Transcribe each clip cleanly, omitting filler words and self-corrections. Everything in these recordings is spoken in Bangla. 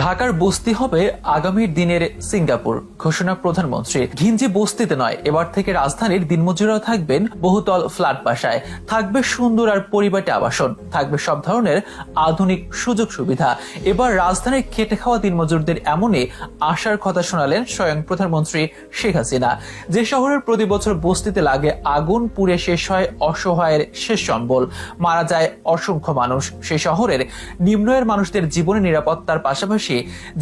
ঢাকার বস্তি হবে আগামীর দিনের সিঙ্গাপুর, ঘোষণা প্রধানমন্ত্রী। ঘিঞ্জি বস্তিতে নয়, এবার থেকে রাজধানীর দিনমজুররাও থাকবেন বহুতল ফ্ল্যাট বাসায়। থাকবে সুন্দর আর পরিপাটি আবাসন, থাকবে সব ধরনের আধুনিক সুযোগ সুবিধা। এবার রাজধানীর খেটে খাওয়া দিনমজুরদের এমনই আশার কথা শোনালেন স্বয়ং প্রধানমন্ত্রী শেখ হাসিনা। যে শহরের প্রতি বছর বস্তিতে লাগে আগুন, পুড়ে শেষ হয় অসহায়ের শেষ সম্বল, মারা যায় অসংখ্য মানুষ, সেই শহরের নিম্নয়ের মানুষদের জীবনের নিরাপত্তার পাশাপাশি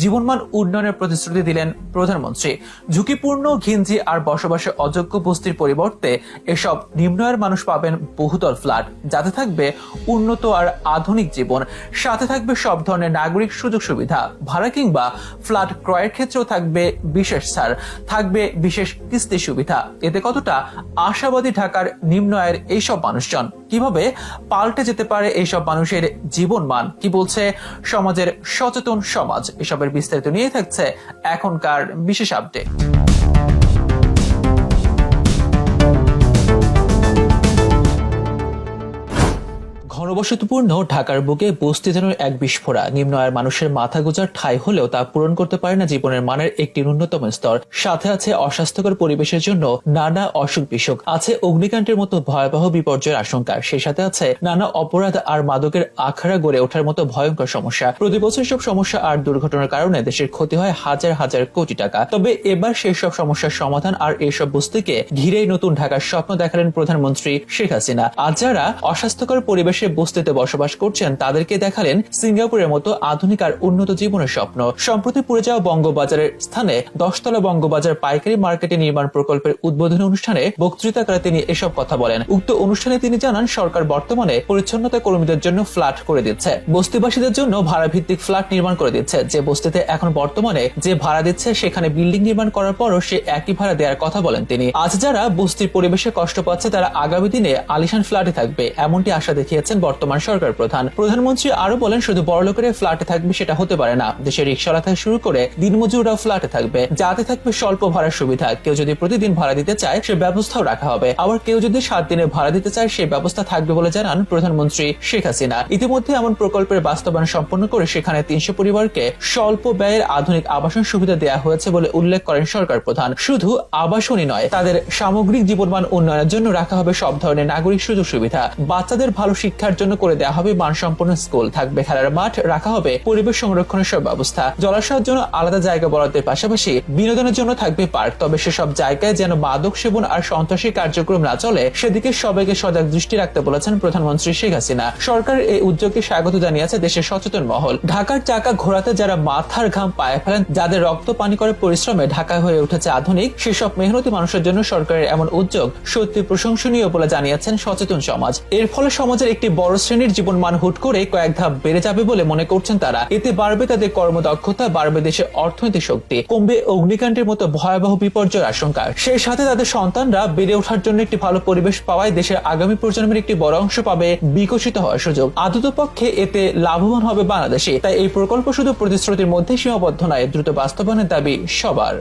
জীবনমান উন্নয়নের প্রতিশ্রুতি দিলেন প্রধানমন্ত্রী। ঝুঁকিপূর্ণ ঘিঞ্জি আর বসবাসে অযোগ্য বস্তির পরিবর্তে এসব নিম্নয়ের মানুষ পাবেন বহুতল ফ্ল্যাট, যাতে থাকবে উন্নত আর আধুনিক জীবন, সাথে থাকবে সব ধরনের নাগরিক সুযোগ সুবিধা। ভাড়া কিংবা ফ্ল্যাট ক্রয়ের ক্ষেত্রেও থাকবে বিশেষ ছাড়, থাকবে বিশেষ কিস্তি সুবিধা। এতে কতটা আশাবাদী ঢাকার নিম্ন আয়ের এইসব মানুষজন? কিভাবে পাল্টে যেতে পারে এইসব মানুষের জীবনমান? কি বলছে সমাজের সচেতন সমাজ? এসবের বিস্তারিত নিয়ে থাকছে এখনকার বিশেষ আপডেট। ঘনবসতিপূর্ণ ঢাকার বুকে বস্তি যেন এক বিস্ফোরা। নিম্ন আয়ের মানুষের মাথা গোজার ঠাঁই হলেও তা পূরণ করতে পারে না জীবনের মানের একটি ন্যূনতম স্তর। সাথে আছে অস্বাস্থ্যকর পরিবেশের জন্য নানা অসুখ বিসুখ, আছে অগ্নিকাণ্ডের মতো ভয়াবহ বিপর্যয়ের আশঙ্কা, সেই সাথে আছে নানা অপরাধ আর মাদকের আখড়া গড়ে ওঠার মতো ভয়ঙ্কর সমস্যা। প্রতি বছর সব সমস্যা আর দুর্ঘটনার কারণে দেশের ক্ষতি হয় হাজার হাজার কোটি টাকা। তবে এবার সেই সব সমস্যার সমাধান আর এইসব বস্তিকে ঘিরেই নতুন ঢাকার স্বপ্ন দেখালেন প্রধানমন্ত্রী শেখ হাসিনা। আজ যারা অস্বাস্থ্যকর পরিবেশে বস্তিতে বসবাস করছেন তাদেরকে দেখালেন সিঙ্গাপুরের মতো আধুনিক আর উন্নত জীবনের স্বপ্ন। সম্প্রতি পুড়ে যাওয়া বঙ্গবাজারের স্থানে 10তলা বঙ্গবাজার পাইকারি মার্কেটে নির্মাণ প্রকল্পের উদ্বোধনী অনুষ্ঠানে বক্তৃতাকালে তিনি এসব কথা বলেন। উক্ত অনুষ্ঠানে তিনি জানান, সরকার বর্তমানে পরিচ্ছন্নতা কর্মীদের জন্য ফ্ল্যাট করে দিচ্ছে, বস্তিবাসীদের জন্য ভাড়া ভিত্তিক ফ্ল্যাট নির্মাণ করে দিচ্ছে। যে বস্তিতে এখন বর্তমানে যে ভাড়া দিচ্ছে সেখানে বিল্ডিং নির্মাণ করার পরও সে একই ভাড়া দেওয়ার কথা বলেন তিনি। আজ যারা বস্তির পরিবেশে কষ্ট পাচ্ছে তারা আগামী দিনে আলিশান ফ্ল্যাটে থাকবে, এমনটি আশা দেখিয়েছেন বর্তমান সরকার প্রধান। প্রধানমন্ত্রী আরো বলেন, শুধু বড়লোকের ফ্ল্যাটে থাকবে সেটা হতে পারে না, দেশের রিকশাওয়ালা থেকে শুরু করে দিনমজুররাও ফ্ল্যাটে থাকবে, যাতে থাকবে স্বল্প ভাড়ার সুবিধা। কেউ যদি প্রতিদিন ভাড়া দিতে চায় সে ব্যবস্থাও রাখা হবে, আবার কেউ যদি 7 দিনে ভাড়া দিতে চায় সেই ব্যবস্থা থাকবে বলে জানান প্রধানমন্ত্রী শেখ হাসিনা। ইতিমধ্যে এমন প্রকল্পের বাস্তবায়ন সম্পন্ন করে সেখানে 300 পরিবারকে স্বল্প ব্যয়ের আধুনিক আবাসন সুবিধা দেওয়া হয়েছে বলে উল্লেখ করেন সরকার প্রধান। শুধু আবাসনই নয়, তাদের সামগ্রিক জীবনমান উন্নয়নের জন্য রাখা হবে সব ধরনের নাগরিক সুযোগ সুবিধা। বাচ্চাদের ভালো শিক্ষার জন্য করে দেওয়া হবে মানসম্পন্ন স্কুল, থাকবে খেলার মাঠ, রাখা হবে পরিবেশ সংরক্ষণের সব ব্যবস্থা। জলাশয়ের জন্য আলাদা জায়গা বরাদ্দের পাশাপাশি বিনোদনের জন্য থাকবে পার্ক। তবে সেসব জায়গায় যেন মাদক সেবন আর সন্ত্রাসী কার্যক্রম না চলে সেদিকে সবাইকে সজাগ দৃষ্টি রাখতে বলেছেন প্রধানমন্ত্রী শেখ হাসিনা। সরকারের এই উদ্যোগকে স্বাগত জানিয়েছে দেশের সচেতন মহল। ঢাকার চাকা ঘোরাতে যারা মাথার ঘাম পায়ে ফেলেন, যাদের রক্ত পানি করে পরিশ্রমে ঢাকা হয়ে উঠেছে আধুনিক, সেসব মেহনতি মানুষের জন্য সরকারের এমন উদ্যোগ সত্যি প্রশংসনীয় বলে জানিয়েছেন সচেতন সমাজ। এর ফলে সমাজের একটি বড় শ্রেণীর জীবনমান হুট করে কয়েক ধাপ বেড়ে যাবে বলে মনে করছেন তারা। এতে বাড়বে তাদের কর্মদক্ষতা, বাড়বে দেশের অর্থনৈতিক শক্তি, কমবে অগ্নিকাণ্ডের মতো ভয়াবহ বিপর্যয়ের আশঙ্কা। সেই সাথে তাদের সন্তানরা বেড়ে ওঠার জন্য একটি ভালো পরিবেশ পাওয়ায় দেশের আগামী প্রজন্মের একটি বড় অংশ পাবে বিকশিত হওয়ার সুযোগ। আদতপক্ষে এতে লাভবান হবে বাংলাদেশে। তাই এই প্রকল্প শুধু প্রতিশ্রুতির মধ্যে সীমাবদ্ধ নয়, দ্রুত বাস্তবায়নের দাবি সবার।